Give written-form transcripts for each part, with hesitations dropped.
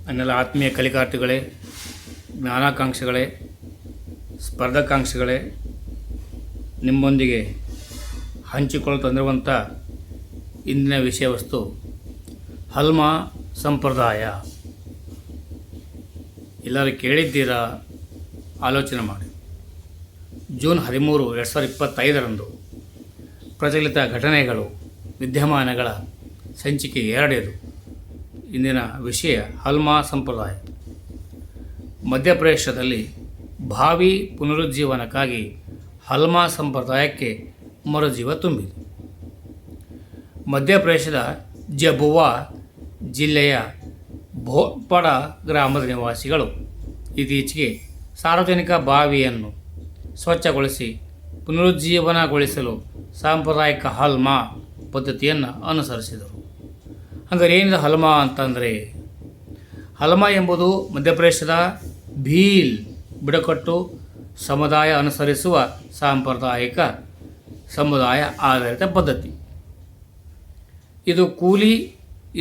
ಅನ್ನೆಲ್ಲ ಆತ್ಮೀಯ ಕಲಿಕಾರ್ಥಿಗಳೇ, ಜ್ಞಾನಾಕಾಂಕ್ಷಿಗಳೇ, ಸ್ಪರ್ಧಾಕಾಂಕ್ಷಿಗಳೇ, ನಿಮ್ಮೊಂದಿಗೆ ಹಂಚಿಕೊಳ್ಳಲು ತಂದಿರುವಂಥ ಇಂದಿನ ವಿಷಯ ವಸ್ತು ಹಲ್ಮಾ ಸಂಪ್ರದಾಯ. ಎಲ್ಲರೂ ಕೇಳಿದ್ದೀರಾ? ಆಲೋಚನೆ ಮಾಡಿ. ಜೂನ್ 13, 2025 ಪ್ರಚಲಿತ ಘಟನೆಗಳು, ವಿದ್ಯಮಾನಗಳ ಸಂಚಿಕೆ 2. ಇಂದಿನ ವಿಷಯ ಹಲ್ಮಾ ಸಂಪ್ರದಾಯ. ಮಧ್ಯಪ್ರದೇಶದಲ್ಲಿ ಭಾವಿ ಪುನರುಜ್ಜೀವನಕ್ಕಾಗಿ ಹಲ್ಮಾ ಸಂಪ್ರದಾಯಕ್ಕೆ ಮರುಜೀವ ತುಂಬಿದೆ. ಮಧ್ಯಪ್ರದೇಶದ ಜಬುವಾ ಜಿಲ್ಲೆಯ ಭೋಪಡ ಗ್ರಾಮದ ನಿವಾಸಿಗಳು ಇತ್ತೀಚೆಗೆ ಸಾರ್ವಜನಿಕ ಬಾವಿಯನ್ನು ಸ್ವಚ್ಛಗೊಳಿಸಿ ಪುನರುಜ್ಜೀವನಗೊಳಿಸಲು ಸಾಂಪ್ರದಾಯಿಕ ಹಲ್ಮಾ ಪದ್ಧತಿಯನ್ನು ಅನುಸರಿಸಿದರು. ಹಾಗಾದ್ರೆ ಏನಿದೆ ಹಲ್ಮಾ ಅಂತಂದರೆ? ಹಲ್ಮಾ ಎಂಬುದು ಮಧ್ಯಪ್ರದೇಶದ ಭೀಲ್ ಬುಡಕಟ್ಟು ಸಮುದಾಯ ಅನುಸರಿಸುವ ಸಾಂಪ್ರದಾಯಿಕ ಸಮುದಾಯ ಆಧಾರಿತ ಪದ್ಧತಿ.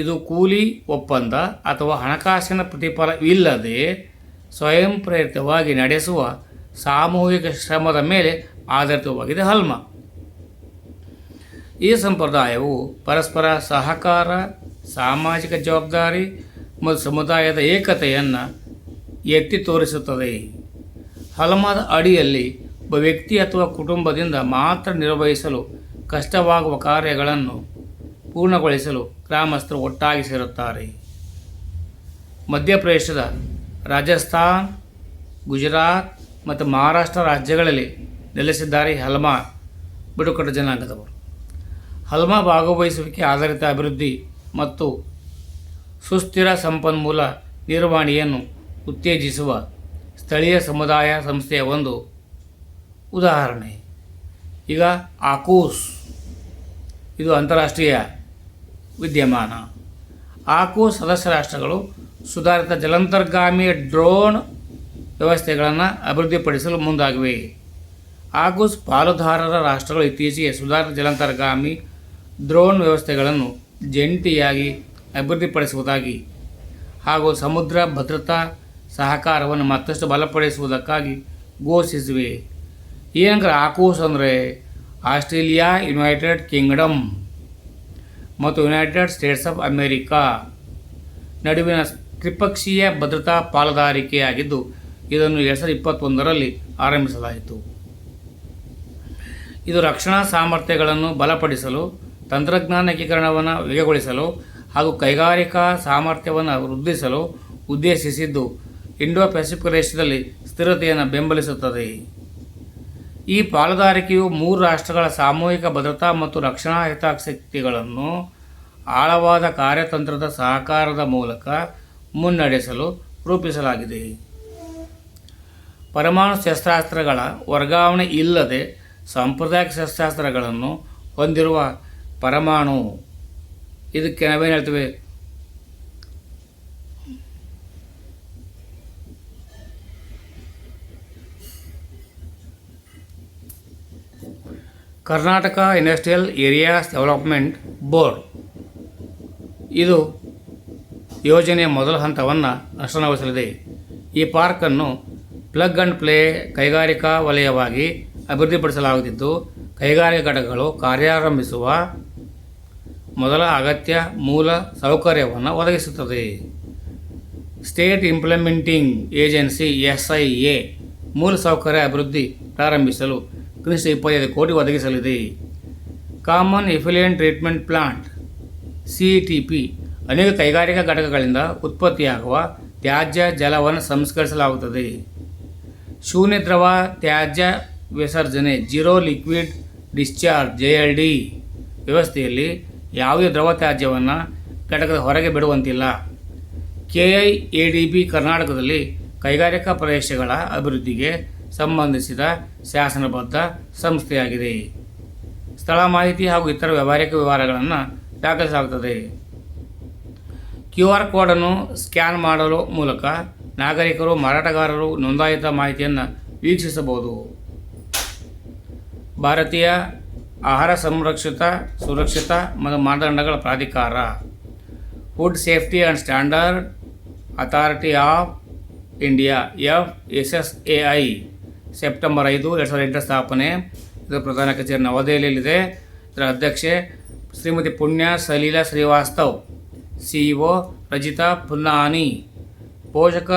ಇದು ಕೂಲಿ ಒಪ್ಪಂದ ಅಥವಾ ಹಣಕಾಸಿನ ಪ್ರತಿಫಲವಿಲ್ಲದೆ ಸ್ವಯಂ ಪ್ರೇರಿತವಾಗಿ ನಡೆಸುವ ಸಾಮೂಹಿಕ ಶ್ರಮದ ಮೇಲೆ ಆಧಾರಿತವಾಗಿದೆ ಹಲ್ಮಾ. ಈ ಸಂಪ್ರದಾಯವು ಪರಸ್ಪರ ಸಹಕಾರ, ಸಾಮಾಜಿಕ ಜವಾಬ್ದಾರಿ ಮತ್ತು ಸಮುದಾಯದ ಏಕತೆಯನ್ನು ಎತ್ತಿ ತೋರಿಸುತ್ತದೆ. ಹಲ್ಮಾದ ಅಡಿಯಲ್ಲಿ ಒಬ್ಬ ವ್ಯಕ್ತಿ ಅಥವಾ ಕುಟುಂಬದಿಂದ ಮಾತ್ರ ನಿರ್ವಹಿಸಲು ಕಷ್ಟವಾಗುವ ಕಾರ್ಯಗಳನ್ನು ಪೂರ್ಣಗೊಳಿಸಲು ಗ್ರಾಮಸ್ಥರು ಒಟ್ಟಾಗಿ ಸೇರುತ್ತಾರೆ. ಮಧ್ಯಪ್ರದೇಶದ ರಾಜಸ್ಥಾನ್, ಗುಜರಾತ್ ಮತ್ತು ಮಹಾರಾಷ್ಟ್ರ ರಾಜ್ಯಗಳಲ್ಲಿ ನೆಲೆಸಿದ್ದಾರೆ ಹಲ್ಮಾ ಬುಡಕಟ್ಟು ಜನಾಂಗದವರು. ಹಲ್ಮಾ ಭಾಗವಹಿಸುವಿಕೆ ಆಧಾರಿತ ಅಭಿವೃದ್ಧಿ ಮತ್ತು ಸುಸ್ಥಿರ ಸಂಪನ್ಮೂಲ ನಿರ್ವಹಣೆಯನ್ನು ಉತ್ತೇಜಿಸುವ ಸ್ಥಳೀಯ ಸಮುದಾಯ ಸಂಸ್ಥೆಯ ಒಂದು ಉದಾಹರಣೆ. ಈಗ ಆಕೂಸ್, ಇದು ಅಂತಾರಾಷ್ಟ್ರೀಯ ವಿದ್ಯಮಾನ. ಆಕೂಸ್ ಸದಸ್ಯ ರಾಷ್ಟ್ರಗಳು ಸುಧಾರಿತ ಜಲಾಂತರ್ಗಾಮಿ ಡ್ರೋನ್ ವ್ಯವಸ್ಥೆಗಳನ್ನು ಅಭಿವೃದ್ಧಿಪಡಿಸಲು ಮುಂದಾಗಿವೆ. ಆಕೂಸ್ ಪಾಲುದಾರರ ರಾಷ್ಟ್ರಗಳು ಇತ್ತೀಚೆಗೆ ಸುಧಾರಿತ ಜಲಾಂತರ್ಗಾಮಿ ಡ್ರೋನ್ ವ್ಯವಸ್ಥೆಗಳನ್ನು ಜಂಟಿಯಾಗಿ ಅಭಿವೃದ್ಧಿಪಡಿಸುವುದಾಗಿ ಹಾಗೂ ಸಮುದ್ರ ಭದ್ರತಾ ಸಹಕಾರವನ್ನು ಮತ್ತಷ್ಟು ಬಲಪಡಿಸುವುದಕ್ಕಾಗಿ ಘೋಷಿಸಿವೆ. ಏನಂದ್ರೆ ಆಕೂಸ್ ಅಂದರೆ ಆಸ್ಟ್ರೇಲಿಯಾ, ಯುನೈಟೆಡ್ ಕಿಂಗ್ಡಮ್ ಮತ್ತು ಯುನೈಟೆಡ್ ಸ್ಟೇಟ್ಸ್ ಆಫ್ ಅಮೇರಿಕಾ ನಡುವಿನ ತ್ರಿಪಕ್ಷೀಯ ಭದ್ರತಾ ಪಾಲುದಾರಿಕೆಯಾಗಿದ್ದು, ಇದನ್ನು 2021 ಆರಂಭಿಸಲಾಯಿತು. ಇದು ರಕ್ಷಣಾ ಸಾಮರ್ಥ್ಯಗಳನ್ನು ಬಲಪಡಿಸಲು, ತಂತ್ರಜ್ಞಾನ ಏಕೀಕರಣವನ್ನು ವೇಗಗೊಳಿಸಲು ಹಾಗೂ ಕೈಗಾರಿಕಾ ಸಾಮರ್ಥ್ಯವನ್ನು ವೃದ್ಧಿಸಲು ಉದ್ದೇಶಿಸಿದ್ದು, ಇಂಡೋ ಪೆಸಿಫಿಕ್ ಪ್ರದೇಶದಲ್ಲಿ ಸ್ಥಿರತೆಯನ್ನು ಬೆಂಬಲಿಸುತ್ತದೆ. ಈ ಪಾಲುದಾರಿಕೆಯು 3 ರಾಷ್ಟ್ರಗಳ ಸಾಮೂಹಿಕ ಭದ್ರತಾ ಮತ್ತು ರಕ್ಷಣಾ ಹಿತಾಸಕ್ತಿಗಳನ್ನು ಆಳವಾದ ಕಾರ್ಯತಂತ್ರದ ಸಹಕಾರದ ಮೂಲಕ ಮುನ್ನಡೆಸಲು ರೂಪಿಸಲಾಗಿದೆ. ಪರಮಾಣು ಶಸ್ತ್ರಾಸ್ತ್ರಗಳ ವರ್ಗಾವಣೆ ಇಲ್ಲದೆ ಸಾಂಪ್ರದಾಯಿಕ ಶಸ್ತ್ರಾಸ್ತ್ರಗಳನ್ನು ಹೊಂದಿರುವ ಪರಮಾಣು, ಇದಕ್ಕೆ ನಾವೇನು ಹೇಳ್ತೇವೆ, Karnataka industrial areas development board ಇದು ಯೋಜನೆಯ ಮೊದಲ ಹಂತವನ್ನು ಅನುಷ್ಠಾನಗೊಳಿಸಲಿದೆ. ಈ ಪಾರ್ಕನ್ನು ಪ್ಲಗ್ ಆ್ಯಂಡ್ ಪ್ಲೇ ಕೈಗಾರಿಕಾ ವಲಯವಾಗಿ ಅಭಿವೃದ್ಧಿಪಡಿಸಲಾಗುತ್ತಿದ್ದು, ಕೈಗಾರಿಕಾ ಘಟಕಗಳು ಕಾರ್ಯಾರಂಭಿಸುವ ಮೊದಲ ಅಗತ್ಯ ಮೂಲ ಸೌಕರ್ಯವನ್ನು ಒದಗಿಸುತ್ತದೆ. ಸ್ಟೇಟ್ ಇಂಪ್ಲಿಮೆಂಟಿಂಗ್ ಏಜೆನ್ಸಿ SIA ಮೂಲಸೌಕರ್ಯ ಅಭಿವೃದ್ಧಿ ಪ್ರಾರಂಭಿಸಲು ಕನಿಷ್ಠ 25 ಕೋಟಿ ಒದಗಿಸಲಿದೆ. Common effluent treatment plant CETP ಅನೇಕ ಕೈಗಾರಿಕಾ ಘಟಕಗಳಿಂದ ಉತ್ಪತ್ತಿಯಾಗುವ ತ್ಯಾಜ್ಯ ಜಲವನ್ನು ಸಂಸ್ಕರಿಸಲಾಗುತ್ತದೆ. ಶೂನ್ಯ ದ್ರವ ತ್ಯಾಜ್ಯ ವಿಸರ್ಜನೆ ಜೀರೋ ಲಿಕ್ವಿಡ್ ಡಿಸ್ಚಾರ್ಜ್ JLD ವ್ಯವಸ್ಥೆಯಲ್ಲಿ ಯಾವುದೇ ದ್ರವ ತ್ಯಾಜ್ಯವನ್ನು ಘಟಕದ ಹೊರಗೆ ಬಿಡುವಂತಿಲ್ಲ. KIADB ಕರ್ನಾಟಕದಲ್ಲಿ ಕೈಗಾರಿಕಾ ಪ್ರದೇಶಗಳ ಅಭಿವೃದ್ಧಿಗೆ ಸಂಬಂಧಿಸಿದ ಶಾಸನಬದ್ಧ ಸಂಸ್ಥೆಯಾಗಿದೆ. ಸ್ಥಳ ಮಾಹಿತಿ ಹಾಗೂ ಇತರ ವ್ಯಾವಹಾರಿಕ ವ್ಯವಹಾರಗಳನ್ನು ದಾಖಲಿಸಲಾಗುತ್ತದೆ. QR ಕೋಡನ್ನು ಸ್ಕ್ಯಾನ್ ಮಾಡಲು ಮೂಲಕ ನಾಗರಿಕರು, ಮಾರಾಟಗಾರರು ನೋಂದಾಯಿತ ಮಾಹಿತಿಯನ್ನು ವೀಕ್ಷಿಸಬಹುದು. ಭಾರತೀಯ ಆಹಾರ ಸುರಕ್ಷಿತ ಮತ್ತು ಮಾನದಂಡಗಳ ಪ್ರಾಧಿಕಾರ food safety and standard authority of India FSSAI September 5, 2008 ಸ್ಥಾಪನೆ. ಇದರ ಪ್ರಧಾನ ಕಚೇರಿ ನವದೆಹಲಿಯಲ್ಲಿದೆ. ಇದರ ಅಧ್ಯಕ್ಷೆ ಶ್ರೀಮತಿ ಪುಣ್ಯ ಸಲೀಲಾ ಶ್ರೀವಾಸ್ತವ್, CEO ರಜಿತಾ ಪುನ್ನಾನಿ, ಪೋಷಕ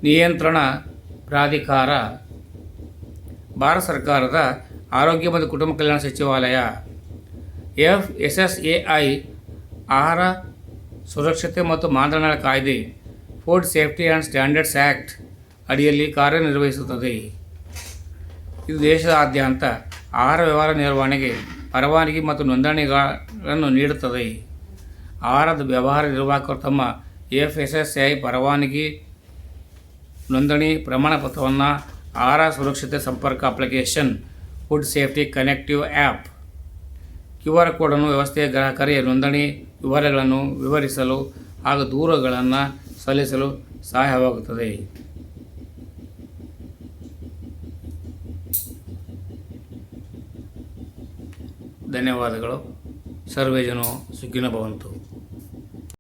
ನಿಯಂತ್ರಣ ಪ್ರಾಧಿಕಾರ, ಭಾರತ ಸರ್ಕಾರದ ಆರೋಗ್ಯ ಮತ್ತು ಕುಟುಂಬ ಕಲ್ಯಾಣ ಸಚಿವಾಲಯ. FSSAI ಆಹಾರ ಸುರಕ್ಷತೆ ಮತ್ತು ಮಾನದಂಡಗಳ ಕಾಯ್ದೆ food safety and standards act ಅಡಿಯಲ್ಲಿ ಕಾರ್ಯನಿರ್ವಹಿಸುತ್ತದೆ. ಇದು ದೇಶದಾದ್ಯಂತ ಆಹಾರ ವ್ಯವಹಾರ ನಿರ್ವಹಣೆಗೆ ಪರವಾನಗಿ ಮತ್ತು ನೋಂದಣಿಗಳನ್ನು ನೀಡುತ್ತದೆ. ಆಹಾರದ ವ್ಯವಹಾರ ನಿರ್ವಾಹಕರು ತಮ್ಮ FSSAI ಪರವಾನಗಿ ನೋಂದಣಿ ಪ್ರಮಾಣಪತ್ರವನ್ನು ಆಹಾರ ಸುರಕ್ಷತೆ ಸಂಪರ್ಕ application, food safety connective app, QR ಕೋಡನ್ನು ವ್ಯವಸ್ಥೆಯ ಗ್ರಾಹಕರಿಗೆ ನೋಂದಣಿ ವಿವರಗಳನ್ನು ವಿವರಿಸಲು ಹಾಗೂ ದೂರುಗಳನ್ನು ಸಲ್ಲಿಸಲು ಸಹಾಯವಾಗುತ್ತದೆ. ಧನ್ಯವಾದಗಳು. ಸರ್ವೇ ಜನೋ ಸುಖಿನೋ ಭವಂತು.